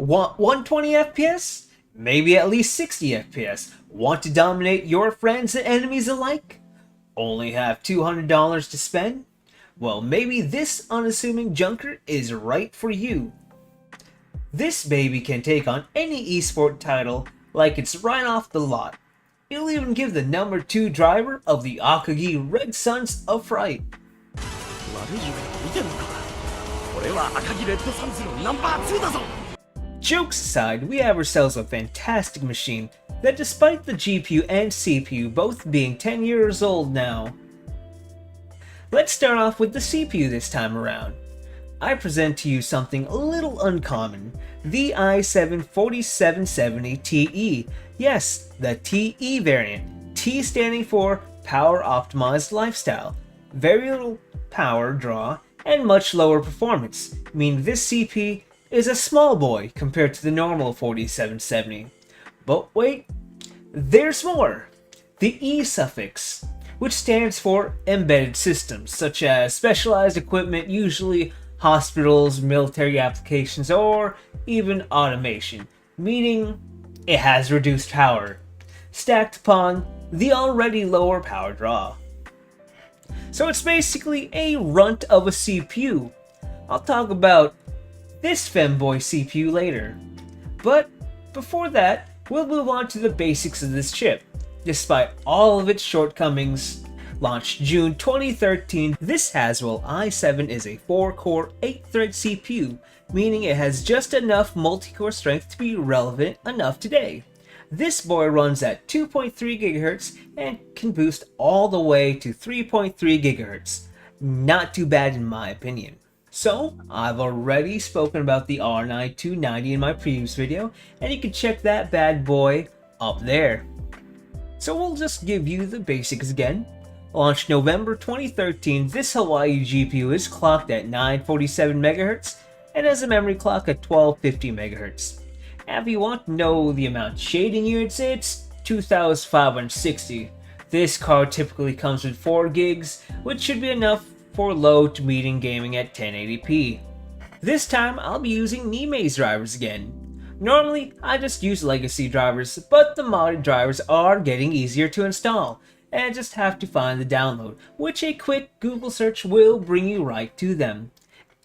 Want 120 FPS? Maybe at least 60 FPS. Want to dominate your friends and enemies alike? Only have $200 to spend? Well, maybe this unassuming junker is right for you. This baby can take on any esport title like it's right off the lot. It'll even give the number 2 driver of the Akagi Red Suns a fright. Jokes aside, we have ourselves a fantastic machine that, despite the GPU and CPU both being 10 years old now. Let's start off with the CPU this time around. I present to you something a little uncommon, the i7-4770 TE. Yes, the TE variant, T standing for Power Optimized Lifestyle. Very little power draw and much lower performance, meaning this CP is a small boy compared to the normal 4770. But wait, there's more! The E suffix, which stands for embedded systems, such as specialized equipment, usually hospitals, military applications, or even automation, meaning it has reduced power, stacked upon the already lower power draw. So it's basically a runt of a CPU. I'll talk about this femboy CPU later. But before that, we'll move on to the basics of this chip. Despite all of its shortcomings, launched June 2013, this Haswell i7 is a 4-core, 8-thread CPU, meaning it has just enough multi-core strength to be relevant enough today. This boy runs at 2.3 GHz and can boost all the way to 3.3 GHz. Not too bad in my opinion. So, I've already spoken about the R9 290 in my previous video, and you can check that bad boy up there. So we'll just give you the basics again. Launched November 2013, this Hawaii GPU is clocked at 947 MHz and has a memory clock at 1250 MHz. And if you want to know the amount of shading units, it's 2560. This card typically comes with 4 gigs, which should be enough for low to medium gaming at 1080p. This time I'll be using Nimez drivers again. Normally I just use legacy drivers, but the modded drivers are getting easier to install, and I just have to find the download, which a quick Google search will bring you right to them.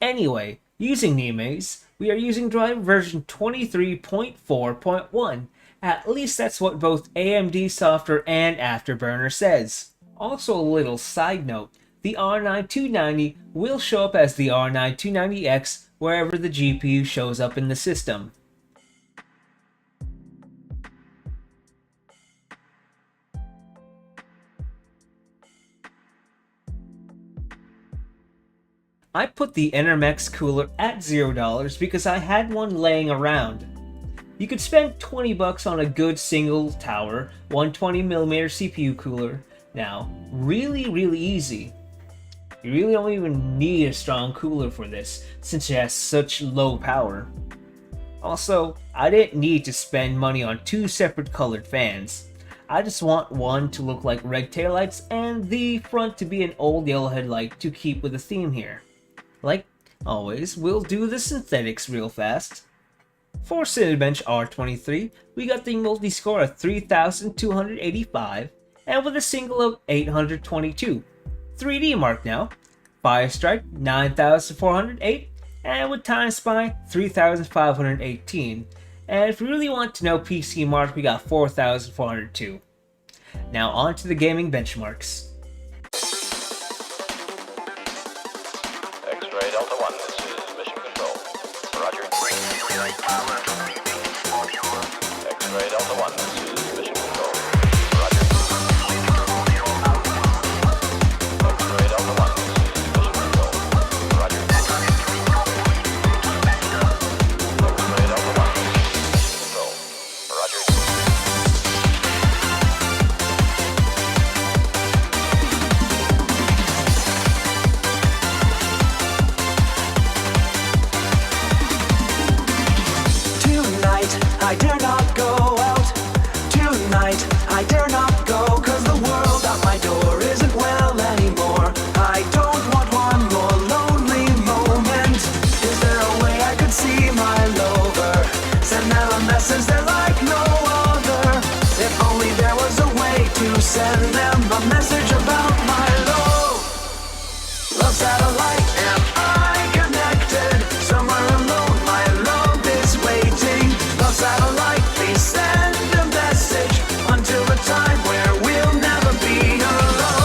Anyway, using Nimez, we are using driver version 23.4.1. At least that's what both AMD software and Afterburner says. Also a little side note, the R9 290 will show up as the R9 290X wherever the GPU shows up in the system. I put the Enermex cooler at $0 because I had one laying around. You could spend $20 on a good single tower 120mm CPU cooler now, really easy. You really don't even need a strong cooler for this, since it has such low power. Also, I didn't need to spend money on 2 separate colored fans. I just want one to look like red taillights and the front to be an old yellow headlight to keep with the theme here. Like always, we'll do the synthetics real fast. For Cinebench R23, we got the multi-score of 3285 and with a single of 822. 3D mark now, Fire Strike 9408, and with Time Spy 3518. And if you really want to know PC mark, we got 4402. Now on to the gaming benchmarks. X-Ray Delta 1, this is Mission Control. Roger. X-Ray Delta 1, this is Mission Control. Roger. X-Ray Delta 1, this is Mission Control. Roger. X-Ray Delta 1, this is Mission Control. Roger. Tonight, I dare not go out. Tonight, I dare not go, 'cause the world out my door isn't well anymore. I don't want one more lonely moment. Is there a way I could see my lover? message, they're like no other. If only there was a way to send them a message about my love. Love satellite, am I connected? Somewhere alone, my love is waiting. Love satellite, please send a message until the time where we'll never be alone.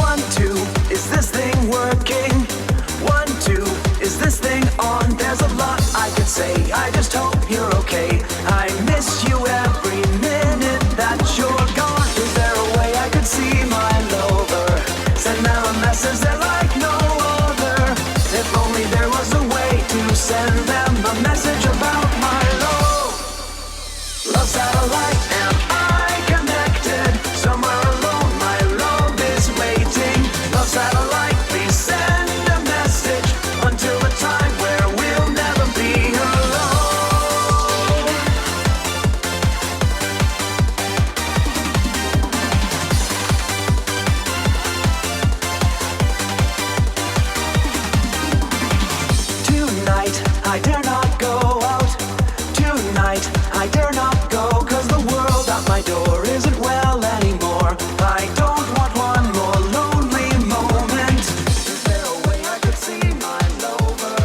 One, two, is this thing working? 1, 2, is this thing on? There's a lot I could say, I just hope you're okay. I miss you every minute that you're gone. Is there a way I could see my lover? Send them a message, they're like no other. If only there was a way to send them a message about my love. Love satellite, am I connected? Somewhere alone, my love is waiting. Love satellite, please send a message until the time where we'll never be alone. Tonight, I dare not go out. Tonight, I dare not go, 'cause the world at my door isn't well anymore. I don't want one more lonely moment. Is there a way I could see my lover?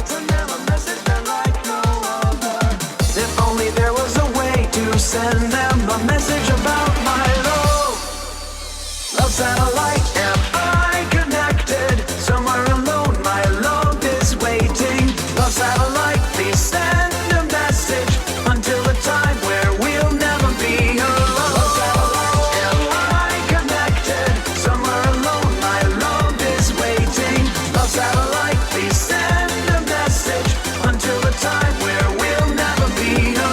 Send them a message, they're like no other. If only there was a way to send them a message about my love. Love satellite, am I connected? Somewhere alone, my love is waiting. Love satellite, please send a message until the time where we'll never be alone. Love satellite, am I connected? Somewhere alone, my love is waiting. Love satellite, please send a message until the time where we'll never be alone.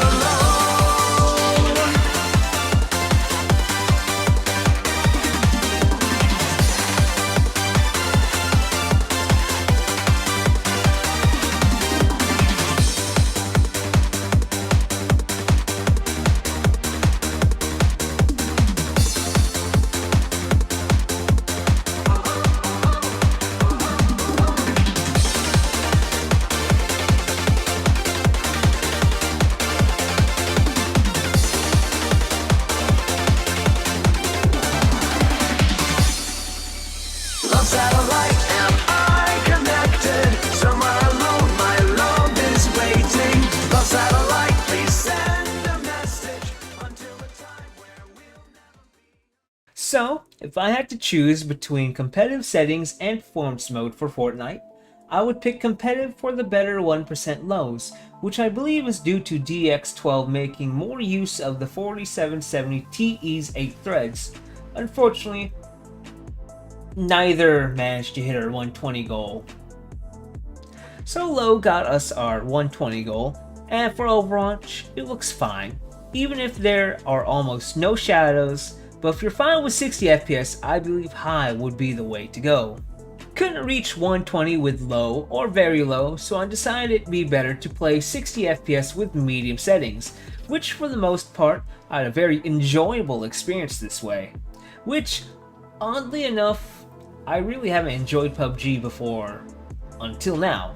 Love satellite, am I connected? Somewhere alone, my love is waiting. Love satellite, please send a message until the time where we'll never be. So, if I had to choose between competitive settings and performance mode for Fortnite, I would pick competitive for the better 1% lows, which I believe is due to DX12 making more use of the 4770 TE's 8 threads. Unfortunately, neither managed to hit our 120 goal. So low got us our 120 goal, and for Overwatch, it looks fine, even if there are almost no shadows, but if you're fine with 60 FPS, I believe high would be the way to go. Couldn't reach 120 with low or very low, so I decided it'd be better to play 60 FPS with medium settings, which for the most part I had a very enjoyable experience this way. Which, oddly enough, I really haven't enjoyed PUBG before until now.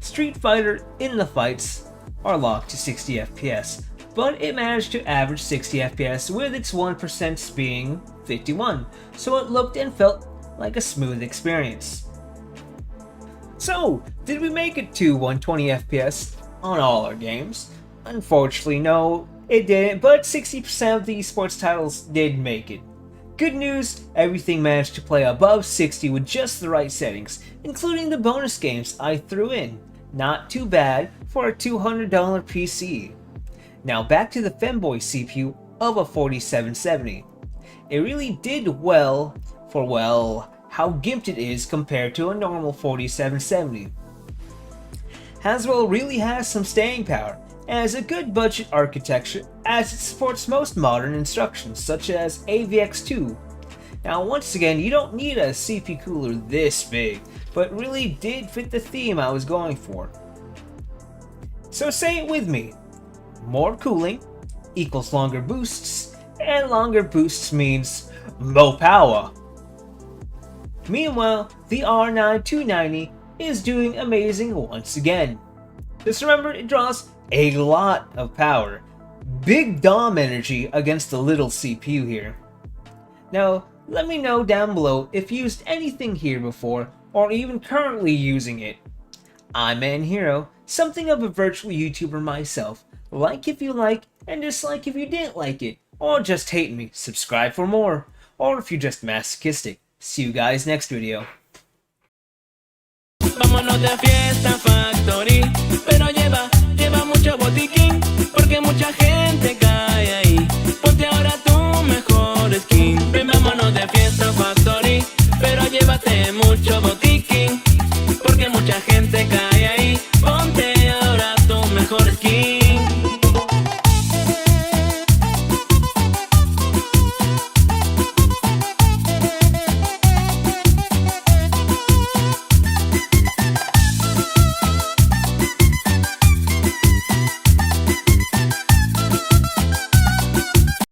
Street Fighter in the fights are locked to 60 FPS, but it managed to average 60 FPS with its 1% being 51, so it looked and felt like a smooth experience. So, did we make it to 120 FPS on all our games? Unfortunately, no, it didn't, but 60% of the esports titles did make it. Good news, everything managed to play above 60 with just the right settings, including the bonus games I threw in. Not too bad for a $200 PC. Now back to the femboy CPU of a 4770. It really did well for, well, how gimped it is compared to a normal 4770. Haswell really has some staying power, and has a good budget architecture as it supports most modern instructions such as AVX2. Now once again, you don't need a CP cooler this big, but really did fit the theme I was going for. So say it with me, more cooling equals longer boosts and longer boosts means more power. Meanwhile, the R9 290 is doing amazing once again. Just remember, it draws a lot of power. Big DOM energy against the little CPU here. Now, let me know down below if you used anything here before, or even currently using it. I'm ManHero, something of a virtual YouTuber myself. Like if you like, and dislike if you didn't like it, or just hate me, subscribe for more. Or if you're just masochistic. See you guys next video. Vámonos de fiesta factory, pero lleva mucho botiquín, porque mucha gente cae ahí. Ponte ahora tu mejor skin. Ven, vámonos de fiesta factory, pero llévate mucho botiquín, porque mucha gente cae.